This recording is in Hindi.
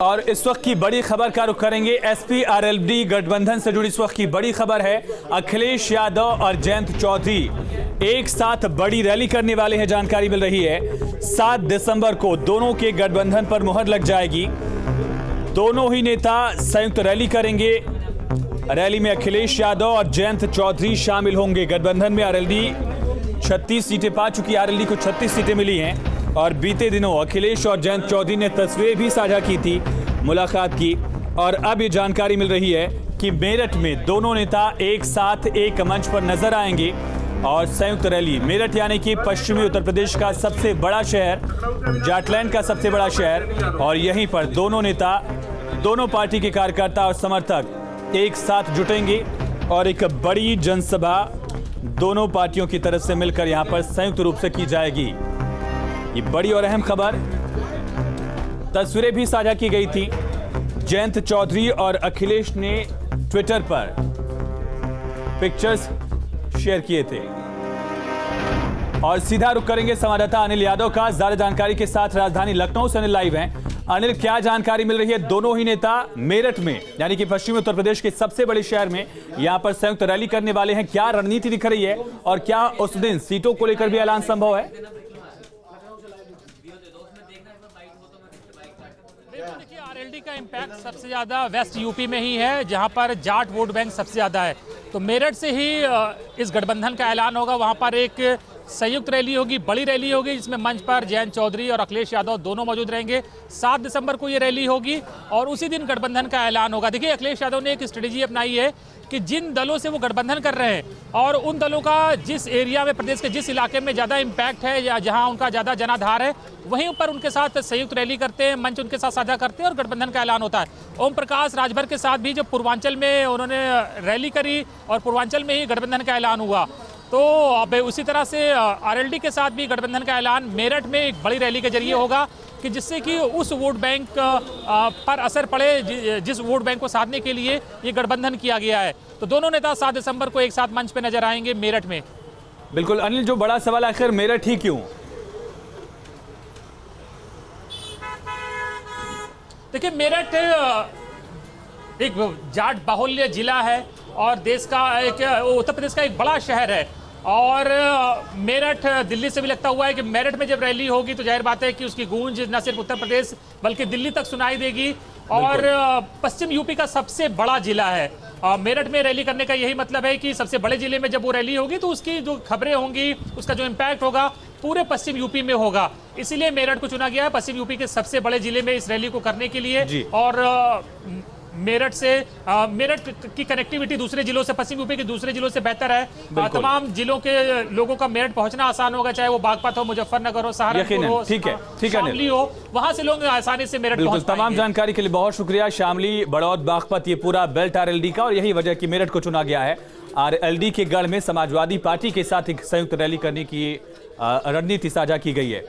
और इस वक्त की बड़ी खबर का रुख करेंगे। एसपी आरएलडी गठबंधन से जुड़ी इस वक्त की बड़ी खबर है। अखिलेश यादव और जयंत चौधरी एक साथ बड़ी रैली करने वाले हैं, जानकारी मिल रही है। 7 दिसंबर को दोनों के गठबंधन पर मुहर लग जाएगी। दोनों ही नेता संयुक्त रैली करेंगे। रैली में अखिलेश यादव और जयंत चौधरी शामिल होंगे। गठबंधन में आरएलडी 36 सीटें पा चुकी है। आरएलडी को 36 सीटें मिली हैं और बीते दिनों अखिलेश और जयंत चौधरी ने तस्वीरें भी साझा की थी, मुलाकात की। और अब ये जानकारी मिल रही है कि मेरठ में दोनों नेता एक साथ एक मंच पर नजर आएंगे और संयुक्त रैली। मेरठ यानी कि पश्चिमी उत्तर प्रदेश का सबसे बड़ा शहर, जाटलैंड का सबसे बड़ा शहर, और यहीं पर दोनों नेता, दोनों पार्टी के कार्यकर्ता और समर्थक एक साथ जुटेंगे और एक बड़ी जनसभा दोनों पार्टियों की तरफ से मिलकर यहां पर संयुक्त रूप से की जाएगी। ये बड़ी और अहम खबर। तस्वीरें भी साझा की गई थी। जयंत चौधरी और अखिलेश ने ट्विटर पर पिक्चर्स शेयर किए थे। और सीधा रुख करेंगे संवाददाता अनिल यादव का। ज्यादा जानकारी के साथ राजधानी लखनऊ से अनिल लाइव हैं। अनिल, क्या जानकारी मिल रही है? दोनों ही नेता मेरठ में यानी कि पश्चिमी उत्तर प्रदेश के सबसे बड़े शहर में यहां पर संयुक्त रैली करने वाले हैं। क्या रणनीति दिख रही है और क्या उस दिन सीटों को लेकर भी ऐलान संभव है? देखिए, आरएलडी का इम्पैक्ट सबसे ज्यादा वेस्ट यूपी में ही है, जहां पर जाट वोट बैंक सबसे ज्यादा है। तो मेरठ से ही इस गठबंधन का ऐलान होगा। वहां पर एक संयुक्त रैली होगी, बड़ी रैली होगी, जिसमें मंच पर जयंत चौधरी और अखिलेश यादव दोनों मौजूद रहेंगे। 7 दिसंबर को ये रैली होगी और उसी दिन गठबंधन का ऐलान होगा। देखिए, अखिलेश यादव ने एक स्ट्रेटेजी अपनाई है कि जिन दलों से वो गठबंधन कर रहे हैं और उन दलों का जिस एरिया में, प्रदेश के जिस इलाके में ज़्यादा इम्पैक्ट है या जहां उनका ज़्यादा जनाधार है, वहीं पर उनके साथ संयुक्त रैली करते हैं, मंच उनके साथ साझा करते हैं और गठबंधन का ऐलान होता है। ओम प्रकाश राजभर के साथ भी जब पूर्वांचल में उन्होंने रैली करी और पूर्वांचल में ही गठबंधन का ऐलान हुआ, तो अब उसी तरह से आरएलडी के साथ भी गठबंधन का ऐलान मेरठ में एक बड़ी रैली के जरिए होगा कि जिससे कि उस वोट बैंक पर असर पड़े जिस वोट बैंक को साधने के लिए ये गठबंधन किया गया है। तो दोनों नेता 7 दिसंबर को एक साथ मंच पे नजर आएंगे मेरठ में। बिल्कुल अनिल, जो बड़ा सवाल आखिर मेरठ ही क्यों? देखिए, मेरठ एक जाट बाहुल्य जिला है और देश का एक, उत्तर प्रदेश का एक बड़ा शहर है। और मेरठ दिल्ली से भी लगता हुआ है कि मेरठ में जब रैली होगी तो जाहिर बात है कि उसकी गूंज न सिर्फ उत्तर प्रदेश बल्कि दिल्ली तक सुनाई देगी। और पश्चिम यूपी का सबसे बड़ा जिला है। मेरठ में रैली करने का यही मतलब है कि सबसे बड़े जिले में जब वो रैली होगी तो उसकी जो खबरें होंगी, उसका जो इम्पैक्ट होगा पूरे पश्चिम यूपी में होगा। इसीलिए मेरठ को चुना गया है पश्चिम यूपी के सबसे बड़े जिले में इस रैली को करने के लिए। और मेरठ से मेरठ की कनेक्टिविटी दूसरे जिलों से, पश्चिम यूपी के दूसरे जिलों से बेहतर है। तमाम जिलों के लोगों का मेरठ पहुंचना आसान होगा, चाहे वो बागपत हो, मुजफ्फरनगर हो, सहारनपुर हो, शामली हो, वहां से लोग आसानी से मेरठ पहुंच पाएंगे। तमाम जानकारी के लिए बहुत शुक्रिया। शामली, बड़ौद, बागपत, ये पूरा बेल्ट आरएलडी का, और यही वजह कि मेरठ को चुना गया है। आरएलडी के गढ़ में समाजवादी पार्टी के साथ एक संयुक्त रैली करने की रणनीति साझा की गई है।